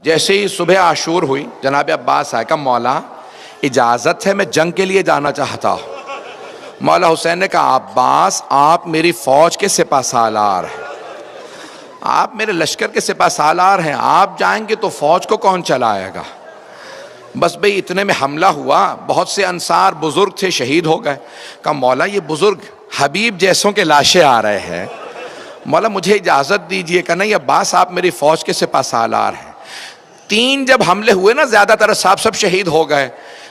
جیسے ہی صبح عاشور ہوئی جناب عباس آئے، کہا مولا اجازت ہے میں جنگ کے لیے جانا چاہتا ہوں۔ مولا حسین نے کہا عباس آپ میری فوج کے سپہ سالار ہیں، آپ میرے لشکر کے سپہ سالار ہیں، آپ جائیں گے تو فوج کو کون چلائے گا؟ بس بھئی اتنے میں حملہ ہوا، بہت سے انصار بزرگ تھے شہید ہو گئے۔ کہا مولا یہ بزرگ حبیب جیسوں کے لاشیں آ رہے ہیں، مولا مجھے اجازت دیجئے۔ کہ نہیں عباس آپ میری فوج کے سپہ سالار ہیں۔ 3 جب حملے ہوئے نا زیادہ تر صاحب سب شہید ہو گئے،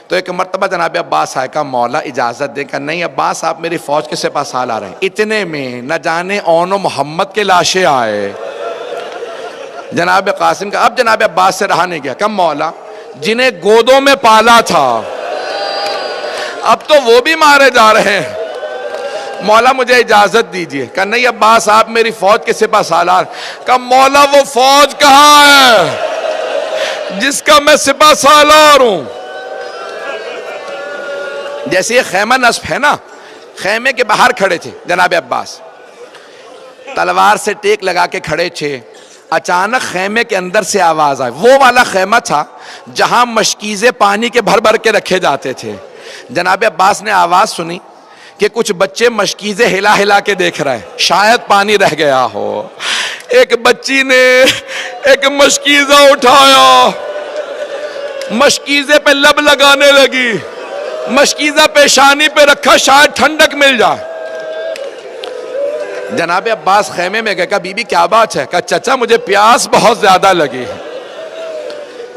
تو ایک مرتبہ جناب عباس آئے، کہا مولا اجازت دے۔ کہ نہیں عباس آپ میری فوج کے سپہ سالار ہیں۔ اتنے میں نہ جانے اون و محمد کے لاشیں آئے۔ جناب قاسم کا اب جناب عباس سے رہا نہیں گیا، کہ مولا جنہیں گودوں میں پالا تھا اب تو وہ بھی مارے جا رہے ہیں، مولا مجھے اجازت دیجئے۔ کہ نہیں عباس آپ میری فوج کے سپہ سالار۔ کہ مولا وہ فوج کہاں ہے جس کا میں سپہ سالار ہوں؟ جیسے یہ خیمہ نصب ہے نا، خیمے کے باہر کھڑے تھے جناب عباس، تلوار سے ٹیک لگا کے کھڑے تھے، اچانک خیمے کے اندر سے آواز آئی۔ وہ والا خیمہ تھا جہاں مشکیزیں پانی کے بھر بھر کے رکھے جاتے تھے۔ جناب عباس نے آواز سنی کہ کچھ بچے مشکیزیں ہلا ہلا کے دیکھ رہے ہیں، شاید پانی رہ گیا ہو۔ ایک بچی نے ایک مشکیزہ اٹھایا، مشکیزے پہ لب لگانے لگی، مشکیزہ پیشانی پہ رکھا شاید ٹھنڈک مل جائے۔ جناب عباس خیمے میں گئے، کہا بی بی کیا بات ہے؟ کہا چچا مجھے پیاس بہت زیادہ لگی ہے۔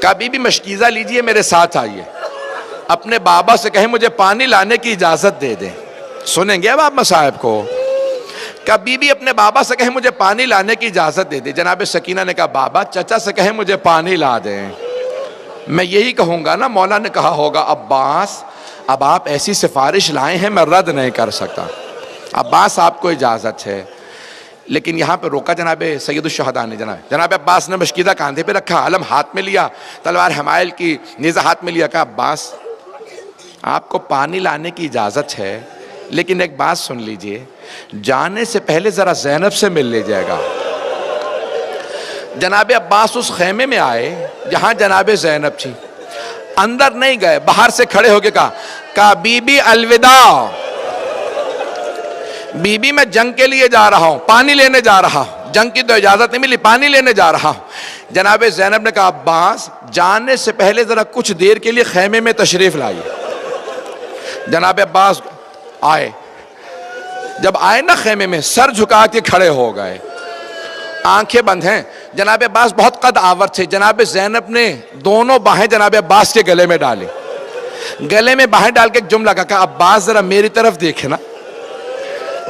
کہا بی بی مشکیزہ لیجئے میرے ساتھ آئیے، اپنے بابا سے کہیں مجھے پانی لانے کی اجازت دے دیں۔ سنیں گے اب آپ مصائب کو؟ کہا بی بی اپنے بابا سے کہیں مجھے پانی لانے کی اجازت دے دیں۔ جناب سکینہ نے کہا بابا چچا سے کہیں مجھے پانی لا دیں۔ میں یہی کہوں گا نا، مولا نے کہا ہوگا عباس اب آپ ایسی سفارش لائے ہیں میں رد نہیں کر سکتا، عباس آپ کو اجازت ہے۔ لیکن یہاں پہ روکا جناب سید الشہداء نے۔ جناب عباس نے مشکیزہ کاندھے پہ رکھا، علم ہاتھ میں لیا، تلوار حمائل کی نیزہ ہاتھ میں لیا۔ کہا عباس آپ کو پانی لانے کی اجازت ہے، لیکن ایک بات سن لیجئے، جانے سے پہلے ذرا زینب سے مل لیجئے گا۔ جناب عباس اس خیمے میں آئے جہاں جناب زینب تھی، اندر نہیں گئے، باہر سے کھڑے ہو کے کہا بی بی الوداع، بی بی میں جنگ کے لیے جا رہا ہوں، پانی لینے جا رہا ہوں، جنگ کی تو اجازت نہیں ملی، پانی لینے جا رہا ہوں۔ جناب زینب نے کہا عباس جانے سے پہلے ذرا کچھ دیر کے لیے خیمے میں تشریف لائیے۔ جناب عباس آئے، جب آئے نا خیمے میں سر جھکا کے کھڑے ہو گئے، آنکھیں بند ہیں۔ جناب عباس بہت قد آور تھے، جناب زینب نے دونوں باہیں جناب عباس کے گلے میں ڈالی، گلے میں باہیں ڈال کے ایک جملہ کہا عباس ذرا میری طرف دیکھے نا۔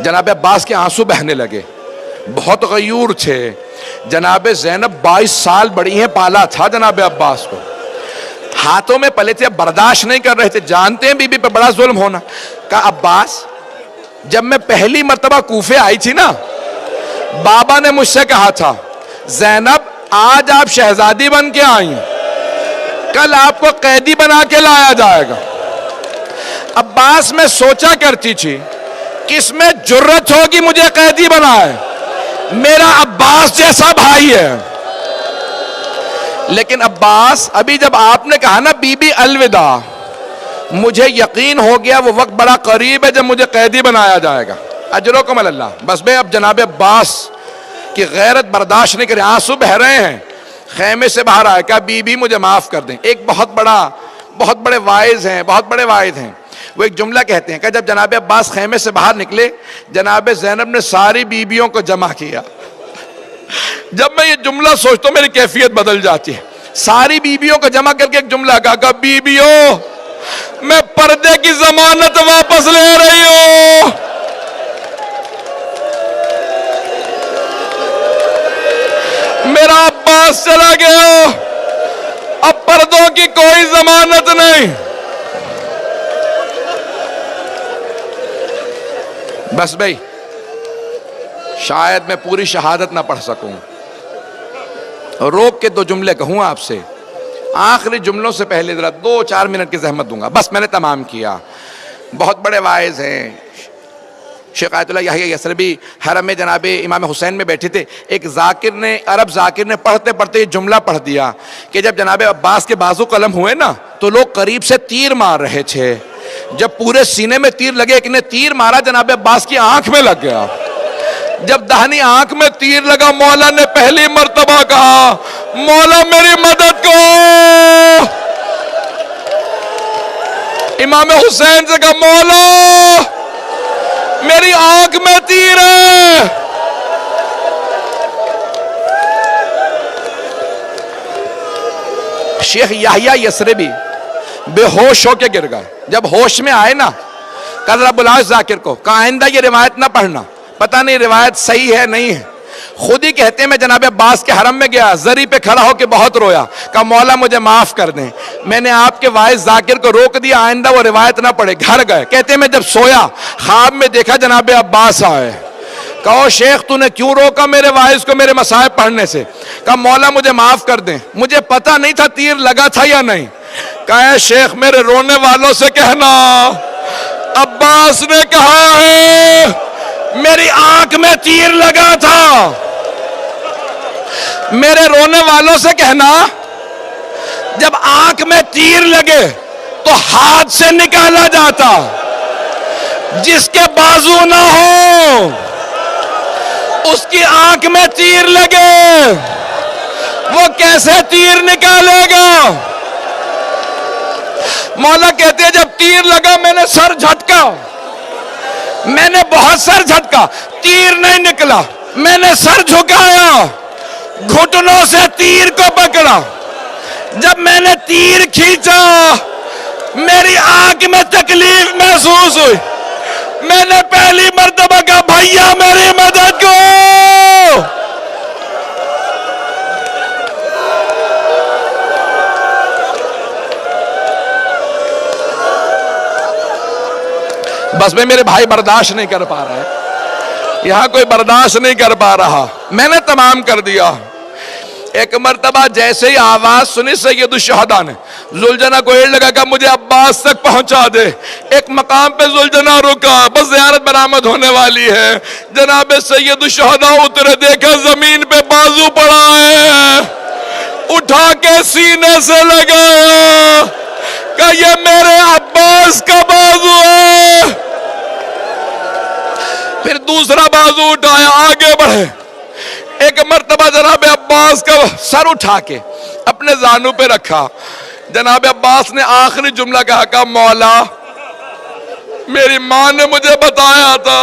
جناب عباس کے آنسو بہنے لگے، بہت غیور تھے۔ جناب زینب 22 سال بڑی ہیں، پالا تھا جناب عباس کو، ہاتھوں میں پلے تھے، برداشت نہیں کر رہے تھے، جانتے ہیں بی بی پہ بڑا ظلم ہونا۔ کہا عباس جب میں پہلی مرتبہ کوفے آئی تھی نا، بابا نے مجھ سے کہا تھا زینب آج آپ شہزادی بن کے آئیں، کل آپ کو قیدی بنا کے لایا جائے گا۔ عباس میں سوچا کرتی تھی کس میں جرت ہوگی مجھے قیدی بنائے، میرا عباس جیسا بھائی ہے۔ لیکن عباس ابھی جب آپ نے کہا نا بی بی الوداع، مجھے یقین ہو گیا وہ وقت بڑا قریب ہے جب مجھے قیدی بنایا جائے گا۔ اجرکم اللہ۔ بس میں اب جناب عباس کی غیرت برداشت نہیں کرے، آنسو بہ رہے ہیں، خیمے سے باہر آئے، کہا بی بی مجھے معاف کر دیں۔ ایک بہت بڑے واعظ ہیں، بہت بڑے واعظ ہیں، وہ ایک جملہ کہتے ہیں کہ جب جناب عباس خیمے سے باہر نکلے، جناب زینب نے ساری بیویوں کو جمع کیا۔ جب میں یہ جملہ سوچتا ہوں میری کیفیت بدل جاتی ہے۔ ساری بیویوں کو جمع کر کے ایک جملہ کہا بیویوں میں پردے کی ضمانت واپس لے رہی ہوں۔ میرا عباس چلا گیا، اب پردوں کی کوئی ضمانت نہیں۔ بس بھئی شاید میں پوری شہادت نہ پڑھ سکوں، روک کے 2 جملے کہوں آپ سے، آخری جملوں سے پہلے ذرا 2-4 منٹ کی زحمت دوں گا، بس میں نے تمام کیا۔ بہت بڑے واعظ ہیں، شیخ آیت اللہ یحییٰ یثربی حرم میں جناب امام حسین میں بیٹھے تھے. ایک ذاکر نے، عرب ذاکر نے پڑھتے پڑھتے یہ جملہ پڑھ دیا کہ جب جناب عباس کے بازو قلم ہوئے نا تو لوگ قریب سے تیر مار رہے تھے. جب پورے سینے میں تیر لگے، ایک نے تیر مارا جناب عباس کی آنکھ میں لگ گیا. جب دہنی آنکھ میں تیر لگا، مولا نے پہلی مرتبہ کہا مولا میری مدد کو. امام حسین سے کہا مولا میری آنکھ میں تیر ہے. شیخ یحییٰ یثربی بے ہوش ہو کے گر گئے. جب ہوش میں آئے نا کہا ذرا بلاؤ ذاکر کو، کہا آئندہ یہ روایت نہ پڑھنا، پتہ نہیں روایت صحیح ہے نہیں ہے. خود ہی کہتے ہیں میں جناب عباس کے حرم میں گیا، زری پہ کھڑا ہو کے بہت رویا، کہا مولا مجھے معاف کر دیں، میں نے آپ کے وائس ذاکر کو روک دیا، آئندہ وہ روایت نہ پڑھے. گھر گئے، کہتے ہیں میں جب سویا خواب میں دیکھا جناب عباس آئے. کہو شیخ تو نے کیوں روکا میرے وائس کو میرے مصائب پڑھنے سے؟ کہا مولا مجھے معاف کر دیں، مجھے پتہ نہیں تھا تیر لگا تھا یا نہیں. کہا شیخ میرے رونے والوں سے کہنا عباس نے کہا ہے میری آنکھ میں تیر لگا تھا. میرے رونے والوں سے کہنا جب آنکھ میں تیر لگے تو ہاتھ سے نکالا جاتا، جس کے بازو نہ ہو اس کی آنکھ میں تیر لگے وہ کیسے تیر نکالے گا؟ مولا کہتے ہیں جب تیر لگا میں نے سر جھٹکا، میں نے بہت سر جھٹکا، تیر نہیں نکلا. میں نے سر جھکایا، گھٹنوں سے تیر کو پکڑا. جب میں نے تیر کھینچا میری آنکھ میں تکلیف محسوس ہوئی. میں نے پہلی مرتبہ کہا بھیا میری مدد کو. بس میں میرے بھائی برداشت نہیں کر پا رہے، یہاں کوئی برداشت نہیں کر پا رہا. میں نے تمام کر دیا. ایک مرتبہ جیسے ہی آواز سنی سید الشہداء نے، زلجنا کو ایڑ لگا کہ مجھے عباس تک پہنچا دے. ایک مقام پہ زلجنا رکا، بس زیارت برآمد ہونے والی ہے. جناب سید الشہداء اترے، دیکھا زمین پہ بازو پڑا ہے، اٹھا کے سینے سے لگایا کہ یہ میرے عباس کا بازو ہے. پھر دوسرا بازو اٹھایا، آگے بڑھے. ایک مرتبہ جناب عباس کا سر اٹھا کے اپنے زانوں پہ رکھا. جناب عباس نے آخری جملہ کہا کہ مولا میری ماں نے مجھے بتایا تھا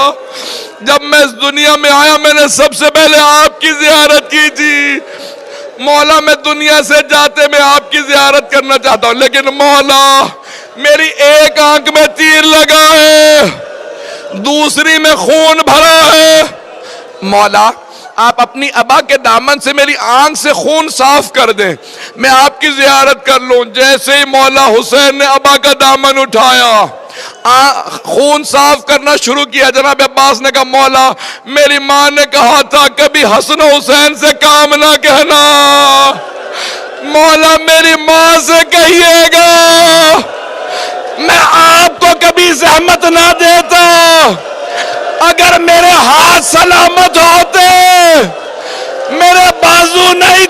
جب میں اس دنیا میں آیا میں نے سب سے پہلے آپ کی زیارت کی تھی. مولا میں دنیا سے جاتے میں آپ کی زیارت کرنا چاہتا ہوں، لیکن مولا میری ایک آنکھ میں تیر لگا ہے، دوسری میں خون بھرا ہے. مولا آپ اپنی ابا کے دامن سے میری آنکھ سے خون صاف کر دیں، میں آپ کی زیارت کر لوں. جیسے ہی مولا حسین نے ابا کا دامن اٹھایا، خون صاف کرنا شروع کیا. جناب عباس نے کہا مولا میری ماں نے کہا تھا کبھی حسن حسین سے کام نہ کہنا، مولا میری ماں سے کہیے گا میں آپ کو کبھی زحمت نہ دیتا. اگر میرے ہاتھ سلامت ہوتے، میرے بازو نہیں